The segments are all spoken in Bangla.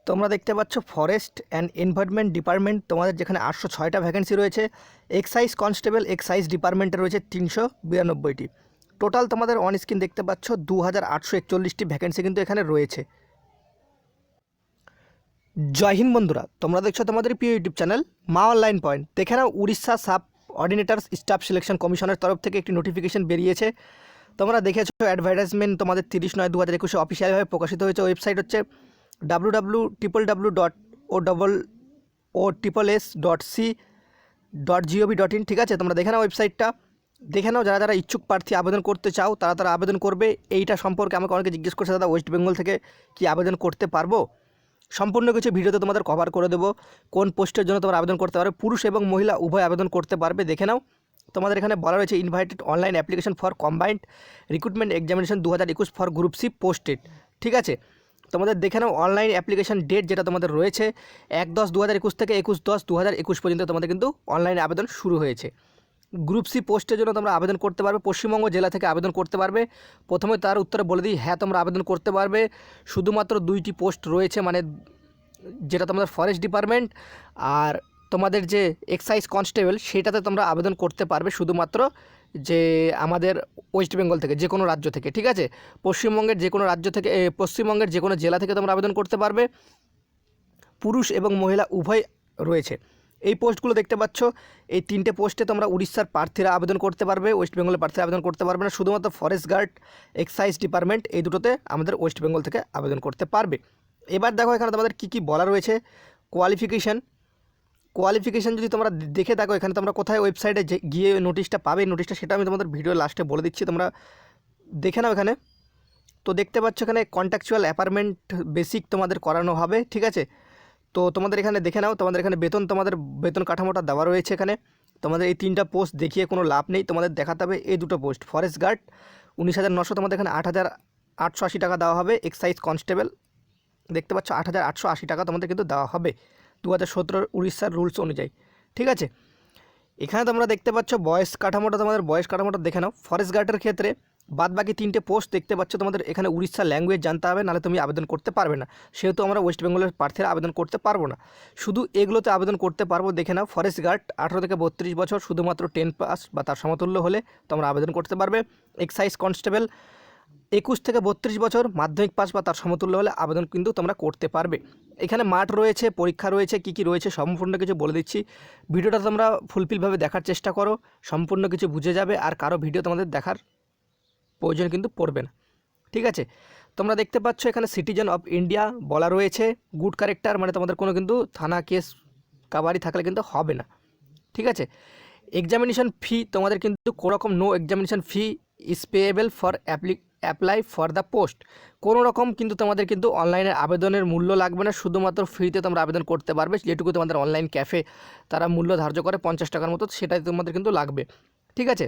তোমরা দেখতে পাচ্ছ ফরেস্ট অ্যান্ড এনভায়রনমেন্ট ডিপার্টমেন্ট তোমাদের যেখানে 806টা ভ্যাকেন্সি রয়েছে। এক্সাইজ কনস্টেবল এক্সাইজ ডিপার্টমেন্টে রয়েছে 392টি। টোটাল তোমাদের অন স্ক্রিন দেখতে পাচ্ছ 2841টি ভ্যাকেন্সি কিন্তু এখানে রয়েছে। জয় হিন্দ বন্ধুরা, তোমরা দেখছো তোমাদের প্রিয় ইউটিউব চ্যানেল মা অনলাইন পয়েন্ট। দেখে নাও, উড়িষ্যা সাব অর্ডিনেটর স্টাফ সিলেকশন কমিশনের তরফ থেকে একটি নোটিফিকেশন বেরিয়েছে। তোমরা দেখেছো অ্যাডভার্টাইজমেন্ট তোমাদের 30/9/2021 অফিসিয়ালভাবে প্রকাশিত হয়েছে। ওয়েবসাইট হচ্ছে www.OOSS.C.gov.in। ঠিক আছে, তোমরা দেখে নাও ওয়েবসাইটটা, দেখে নাও। যারা যারা ইচ্ছুক প্রার্থী আবেদন করতে চাও তারা তারা আবেদন করবে। এইটা সম্পর্কে আমাকে অনেকে জিজ্ঞেস করছে, দাদা ওয়েস্ট বেঙ্গল থেকে কি আবেদন করতে পারবো? সম্পূর্ণ কিছু ভিডিওতে তোমাদের কভার করে দেবো। কোন পোস্টের জন্য তোমরা আবেদন করতে পারবে, পুরুষ এবং মহিলা উভয় আবেদন করতে পারবে। দেখে নাও, তোমাদের এখানে বলা রয়েছে invited online application for combined recruitment examination 2021 for group C posted. ঠিক আছে, তোমাদের দেখে নাও অনলাইন অ্যাপ্লিকেশন ডেট যেটা তোমাদের রয়েছে 1/10/2021 থেকে 21/10/2021 পর্যন্ত তোমাদের কিন্তু অনলাইনে আবেদন শুরু হয়েছে। গ্রুপ সি পোস্টের জন্য তোমরা আবেদন করতে পারবে, পশ্চিমবঙ্গ জেলা থেকে আবেদন করতে পারবে। প্রথমে তার উত্তরে বলে দিই, হ্যাঁ তোমরা আবেদন করতে পারবে। শুধুমাত্র 2টি পোস্ট রয়েছে, মানে যেটা তোমাদের ফরেস্ট ডিপার্টমেন্ট আর তোমাদের যে এক্সাইজ কনস্টেবল, সেটাতে তোমরা আবেদন করতে পারবে শুধুমাত্র যে আমাদের ওয়েস্ট বেঙ্গল থেকে, যে কোনো রাজ্য থেকে। ঠিক আছে, পশ্চিমবঙ্গের যে কোনো রাজ্য থেকে, পশ্চিমবঙ্গের যে কোনো জেলা থেকে তোমরা আবেদন করতে পারবে। পুরুষ এবং মহিলা উভয় রয়েছে। এই পোস্টগুলো দেখতে পাচ্ছ, এই 3টে পোস্টে তোমরা উড়িষ্যার প্রার্থীরা আবেদন করতে পারবে, ওয়েস্ট বেঙ্গলের প্রার্থীরা আবেদন করতে পারবে না। শুধুমাত্র ফরেস্ট গার্ড এক্সাইজ ডিপার্টমেন্ট এই দুটোতে আমাদের ওয়েস্ট বেঙ্গল থেকে আবেদন করতে পারবে। এবার দেখো এখানে তোমাদের কী কী বলা রয়েছে। কোয়ালিফিকেশান যদি তোমরা দেখে দেখো, এখানে তোমরা কোথায় ওয়েবসাইটে গিয়ে নোটিশটা পাবে, নোটিশটা সেটা আমি তোমাদের ভিডিও লাস্টে বলে দিচ্ছি, তোমরা দেখে নাও এখানে। তো দেখতে পাচ্ছ এখানে কন্ট্রাকচুয়াল অ্যাপার্টমেন্ট বেসিক তোমাদের করানো হবে। ঠিক আছে, তো তোমাদের এখানে দেখে নাও, তোমাদের এখানে তোমাদের বেতন কাঠামোটা দেওয়া রয়েছে। এখানে তোমাদের এই 3টা পোস্ট দেখিয়ে কোনো লাভ নেই, তোমাদের দেখাতে হবে এই 2টো পোস্ট। ফরেস্ট গার্ড 19,900, তোমাদের এখানে 8,880 টাকা দেওয়া হবে। এক্সাইজ কনস্টেবল দেখতে পাচ্ছ 8,880 টাকা তোমাদের কিন্তু দেওয়া হবে 2017 উড়িষ্যার রুলস অনুযায়ী। ঠিক আছে, এখানে তোমরা দেখতে পাচ্ছ বয়স কাঠামোটা, তোমাদের বয়স কাঠামোটা দেখে নাও। ফরেস্ট গার্ডের ক্ষেত্রে বাদ বাকি 3টে পোস্ট দেখতে পাচ্ছ, তোমাদের এখানে উড়িষ্যার ল্যাঙ্গুয়েজ জানতে হবে, নাহলে তুমি আবেদন করতে পারবে না। সেহেতু আমরা ওয়েস্ট বেঙ্গলের প্রার্থীরা আবেদন করতে পারবো না, শুধু এগুলোতে আবেদন করতে পারবো। দেখে নাও, ফরেস্ট গার্ড 18 থেকে 32 বছর, শুধুমাত্র 10 পাস বা তার সমতুল্য হলে তোমরা আবেদন করতে পারবে। এক্সাইজ কনস্টেবল 21 থেকে 32 বছর, মাধ্যমিক পাস বা তার সমতুল্য হলে আবেদন কিন্তু তোমরা করতে পারবে। এখানে মাঠ রয়েছে, পরীক্ষা রয়েছে, কী কী রয়েছে সম্পূর্ণ কিছু বলে দিচ্ছি। ভিডিওটা তোমরা ফুলফিলভাবে দেখার চেষ্টা করো, সম্পূর্ণ কিছু বুঝে যাবে, আর কারো ভিডিও তোমাদের দেখার প্রয়োজন কিন্তু পড়বে না। ঠিক আছে, তোমরা দেখতে পাচ্ছ এখানে সিটিজেন অফ ইন্ডিয়া বলা রয়েছে। গুড ক্যারেক্টার মানে তোমাদের কোনো কিন্তু থানা কেস কাবারি থাকলে কিন্তু হবে না। ঠিক আছে, এক্সামিনেশন ফি তোমাদের কিন্তু কোনোরকম no examination fee is payable for apply for the post. কোনো রকম কিন্তু তোমাদের কিন্তু অনলাইনে আবেদনের মূল্য লাগবে না, শুধুমাত্র ফ্রিতে তোমরা আবেদন করতে পারবে। যেটুকু তোমাদের অনলাইন ক্যাফে তারা মূল্য ধার্য করে 50 টাকার মতো, সেটাই তোমাদের কিন্তু লাগবে। ঠিক আছে,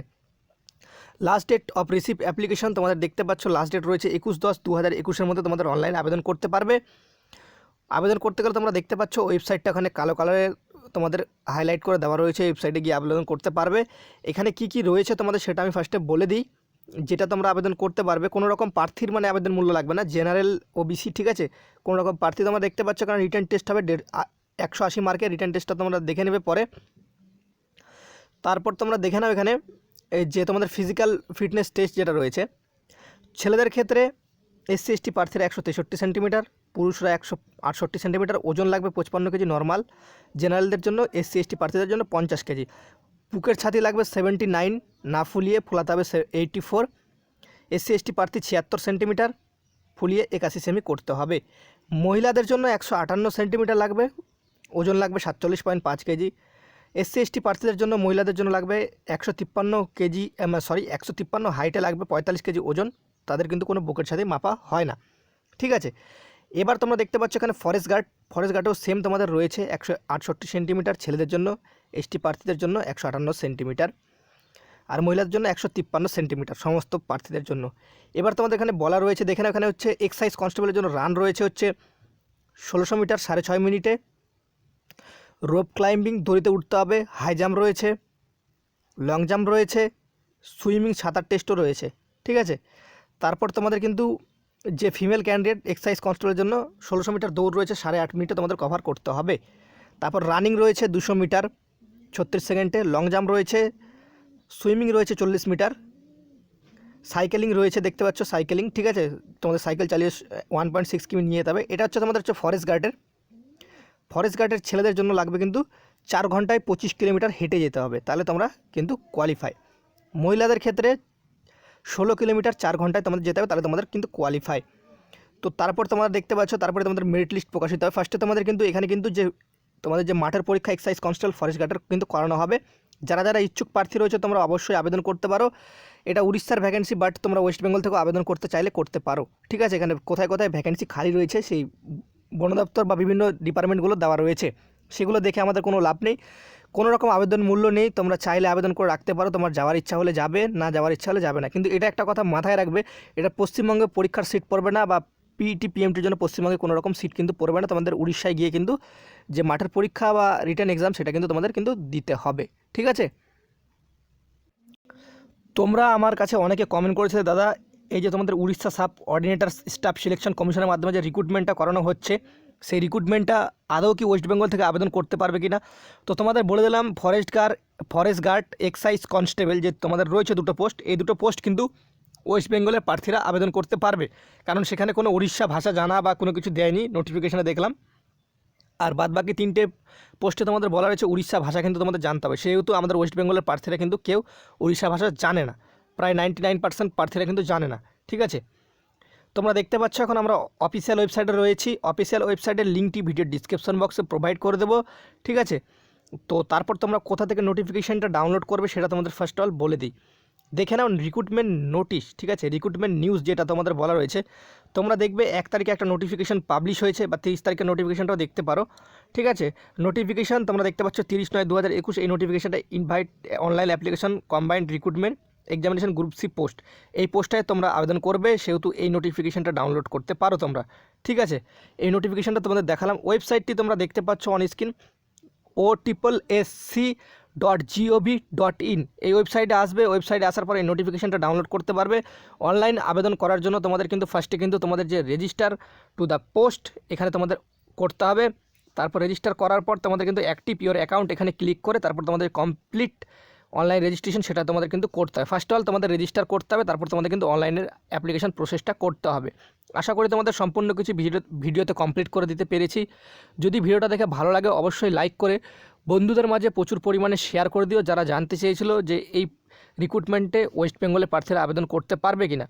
last date of receive application তোমাদের দেখতে পাচ্ছ, লাস্ট ডেট রয়েছে 21/10/2021 মধ্যে তোমাদের অনলাইন আবেদন করতে পারবে। আবেদন করতে গেলে তোমরা দেখতে পাচ্ছ ওয়েবসাইটটা ওখানে কালো কালারের তোমাদের হাইলাইট করে দেওয়া রয়েছে, ওয়েবসাইটে গিয়ে আবেদন করতে পারবে। এখানে কি কি রয়েছে তোমাদের সেটা আমি ফার্স্টে বলে দিই, যেটা তোমরা আবেদন করতে পারবে। কোনো রকম প্রার্থীর মানে আবেদন মূল্য লাগবে না, জেনারেল ওবিসি। ঠিক আছে, কোনো রকম প্রার্থী তোমরা দেখতে পাচ্ছ, কারণ রিটার্ন টেস্ট হবে 180 মার্কের রিটার্ন টেস্টটা তোমরা দেখে নেবে পরে। তারপর তোমরা দেখে নাও এখানে এই যে তোমাদের ফিজিক্যাল ফিটনেস টেস্ট যেটা রয়েছে। ছেলেদের ক্ষেত্রে SC ST প্রার্থীরা 163 সেন্টিমিটার, পুরুষরা 168 সেন্টিমিটার, ওজন লাগবে 55 কেজি নর্মাল। জেনারেলদের জন্য SC ST প্রার্থীদের জন্য 50 কেজি। বুকের ছাতি লাগবে 79, না ফুলিয়ে, ফোলাতে হবে 84। SC ST প্রার্থী 76 সেন্টিমিটার, ফুলিয়ে 81 সেমি করতে হবে। মহিলাদের জন্য 158 সেন্টিমিটার লাগবে, ওজন লাগবে 47.5 কেজি। SC ST প্রার্থীদের জন্য মহিলাদের জন্য লাগবে 153 কেজি, 153 হাইটে লাগবে 45 কেজি ওজন, তাদের কিন্তু কোনো বুকের ছাতি মাপা হয় না। ঠিক আছে, এবার তোমরা দেখতে পাচ্ছ এখানে ফরেস্ট গার্ডও সেম তোমাদের রয়েছে 168 সেন্টিমিটার ছেলেদের জন্য, ST প্রার্থীদের জন্য 158 সেন্টিমিটার, আর মহিলাদের জন্য 153 সেন্টিমিটার সমস্ত প্রার্থীদের জন্য। এবার তোমাদের এখানে বলা রয়েছে, দেখেন এখানে হচ্ছে এক্সাইজ কনস্টেবলের জন্য রান রয়েছে হচ্ছে 1600 মিটার 6.5 মিনিটে। রোপ ক্লাইম্বিং দড়িতে উঠতে হবে, হাই জাম্প রয়েছে, লং জাম্প রয়েছে, সুইমিং সাঁতার টেস্টও রয়েছে। ঠিক আছে, তারপর তোমাদের কিন্তু যে ফিমেল ক্যান্ডিডেট এক্সারসাইজ কনস্টেবলের জন্য 1600 মিটার দৌড় রয়েছে 8.5 মিনিটে তোমাদের কভার করতে হবে। তারপর রানিং রয়েছে 200 মিটার 36 সেকেন্ডে, লং জাম্প রয়েছে, সুইমিং রয়েছে 40 মিটার, সাইকেলিং রয়েছে, দেখতে পাচ্ছ সাইকেলিং, ঠিক আছে, তোমাদের সাইকেল চালিয়ে 1.6 কিমি নিয়ে যেতে হবে। এটা হচ্ছে তোমাদের ফরেস্ট গার্ডের ছেলেদের জন্য লাগবে কিন্তু 4 ঘন্টায় 25 কিলোমিটার হেঁটে যেতে হবে, তাহলে তোমরা কিন্তু কোয়ালিফাই। মহিলাদের ক্ষেত্রে 16 কিলোমিটার 4 ঘন্টায় তোমাদের যেতে হবে, তাহলে তোমাদের কিন্তু কোয়ালিফাই। তো তারপর তোমরা দেখতে পাচ্ছ, তারপরে তোমাদের মেরিট লিস্ট প্রকাশিত হবে। ফার্স্টে তোমাদের কিন্তু এখানে কিন্তু যে তোমাদের যে মাঠের পরীক্ষা এক্সাইজ কনস্টেবল ফরেস্ট গার্ডের কিন্তু করানো হবে। যারা যারা ইচ্ছুক প্রার্থী রয়েছে তোমরা অবশ্যই আবেদন করতে পারো। এটা উড়িষ্যার ভ্যাকেন্সি, বাট তোমরা ওয়েস্ট বেঙ্গল থেকেও আবেদন করতে চাইলে করতে পারো, ঠিক আছে। এখানে কোথায় কোথায় ভ্যাকেন্সি খালি রয়েছে সেই বন দপ্তর বা বিভিন্ন ডিপার্টমেন্টগুলো দেওয়া রয়েছে, সেগুলো দেখে আমাদের কোনো লাভ নেই, কোনো রকম আবেদন মূল্য নেই। তোমরা চাইলে আবেদন করে রাখতে পারো, তোমার যাওয়ার ইচ্ছা হলে যাবে, না যাওয়ার ইচ্ছা হলে যাবে না। কিন্তু এটা একটা কথা মাথায় রাখবে, এটা পশ্চিমবঙ্গে পরীক্ষার সিট পড়বে না, বা পিইটি পিএমটির জন্য পশ্চিমবঙ্গে কোনো রকম সিট কিন্তু পড়বে না। তোমাদের উড়িষ্যায় গিয়ে কিন্তু যে মাঠের পরীক্ষা বা রিটেন এক্সাম সেটা কিন্তু তোমাদের কিন্তু দিতে হবে, ঠিক আছে। তোমরা আমার কাছে অনেকে কমেন্ট করেছে, দাদা এই যে তোমাদের উড়িষ্যা সাব অর্ডিনেটর স্টাফ সিলেকশন কমিশনের মাধ্যমে যে রিক্রুটমেন্টটা করানো হচ্ছে, সেই রিক্রুটমেন্টটা আদৌ কি ওয়েস্ট বেঙ্গল থেকে আবেদন করতে পারবে কি না। তো তোমাদের বলে দিলাম, ফরেস্ট গার্ড এক্সাইজ কনস্টেবল যে তোমাদের রয়েছে দুটো পোস্ট, এই দুটো পোস্ট কিন্তু ওয়েস্ট বেঙ্গলের প্রার্থীরা আবেদন করতে পারবে, কারণ সেখানে কোনো উড়িষ্যা ভাষা জানা বা কোনো কিছু দেয়নি, নোটিফিকেশনে দেখলাম। আর বাদবাকি 3টে পোস্টে তোমাদের বলা রয়েছে উড়িষ্যা ভাষা কিন্তু তোমাদের জানতে হবে, সেহেতু আমাদের ওয়েস্ট বেঙ্গলের প্রার্থীরা কিন্তু কেউ উড়িষ্যা ভাষা জানে না, প্রায় 99% প্রার্থীরা কিন্তু জানে না, ঠিক আছে। তোমরা দেখতে পাচ্ছ এখন আমরা অফিসিয়াল ওয়েবসাইটে রয়েছি। অফিসিয়াল ওয়েবসাইটের লিঙ্কটি ভিডিও ডিসক্রিপশন বক্সে প্রোভাইড করে দেবো, ঠিক আছে। তো তারপর তোমরা কোথা থেকে নোটিফিকেশানটা ডাউনলোড করবে সেটা তোমাদের ফার্স্ট অল বলে দিই। দেখে নাও রিক্রুটমেন্ট নোটিশ, ঠিক আছে, রিক্রুটমেন্ট নিউজ যেটা তোমাদের বলা রয়েছে। তোমরা দেখবে 1 তারিখে একটা নোটিফিকেশান পাবলিশ হয়েছে, বা 30 তারিখের নোটিফিকেশানটাও দেখতে পারো, ঠিক আছে। নোটিফিকেশান তোমরা দেখতে পাচ্ছ 30/9/2021, এই নোটিফিকেশানটা invite online application combined recruitment examination group C post, এই পোস্টটায় তোমরা আবেদন করবে, সেহেতু এই নোটিফিকেশানটা ডাউনলোড করতে পারো তোমরা, ঠিক আছে। এই নোটিফিকেশানটা তোমাদের দেখালাম। ওয়েবসাইটটি তোমরা দেখতে পাচ্ছ অন স্ক্রিন, OSSC.gov.in, এই ওয়েবসাইটে আসবে। ওয়েবসাইটে আসার পর এই নোটিফিকেশানটা ডাউনলোড করতে পারবে। অনলাইন আবেদন করার জন্য তোমাদের কিন্তু ফার্স্টে কিন্তু তোমাদের যে রেজিস্টার টু দ্য পোস্ট এখানে তোমাদের করতে হবে। তারপর রেজিস্টার করার পর তোমাদের কিন্তু অ্যাক্টিভ ইওর অ্যাকাউন্ট এখানে ক্লিক করে তারপর তোমাদের কমপ্লিট অনলাইন রেজিস্ট্রেশন সেটা তোমাদের কিন্তু করতে হবে। ফার্স্ট অল তোমাদের রেজিস্টার করতে হবে, তারপর তোমাদের কিন্তু অনলাইনের অ্যাপ্লিকেশন প্রসেসটা করতে হবে। আশা করি তোমাদের সম্পূর্ণ কিছু ভিডিওতে কমপ্লিট করে দিতে পেরেছি। যদি ভিডিওটা দেখে ভালো লাগে অবশ্যই লাইক করে বন্ধুদের মাঝে প্রচুর পরিমাণে শেয়ার করে দিও, যারা জানতে চেয়েছিল যে এই রিক্রুটমেন্টে ওয়েস্ট বেঙ্গলের প্রার্থীরা আবেদন করতে পারবে কিনা।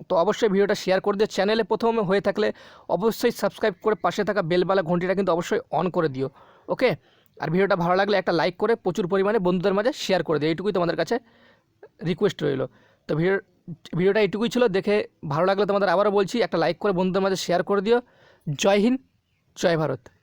তো অবশ্যই ভিডিওটা শেয়ার করে দিও। চ্যানেলে প্রথমে হয়ে থাকলে অবশ্যই সাবস্ক্রাইব করে পাশে থাকা বেলবালা ঘন্টিটা কিন্তু অবশ্যই অন করে দিও, ওকে। আর ভিডিওটা ভালো লাগলে একটা লাইক করে প্রচুর পরিমাণে বন্ধুদের মাঝে শেয়ার করে দিও, এইটুকুই তোমাদের কাছে রিকোয়েস্ট রইল। তো ভিডিওটা এইটুকুই ছিল, দেখে ভালো লাগলে তোমাদের আবারও বলছি একটা লাইক করে বন্ধুদের মাঝে শেয়ার করে দিও। জয় হিন্দ, জয় ভারত।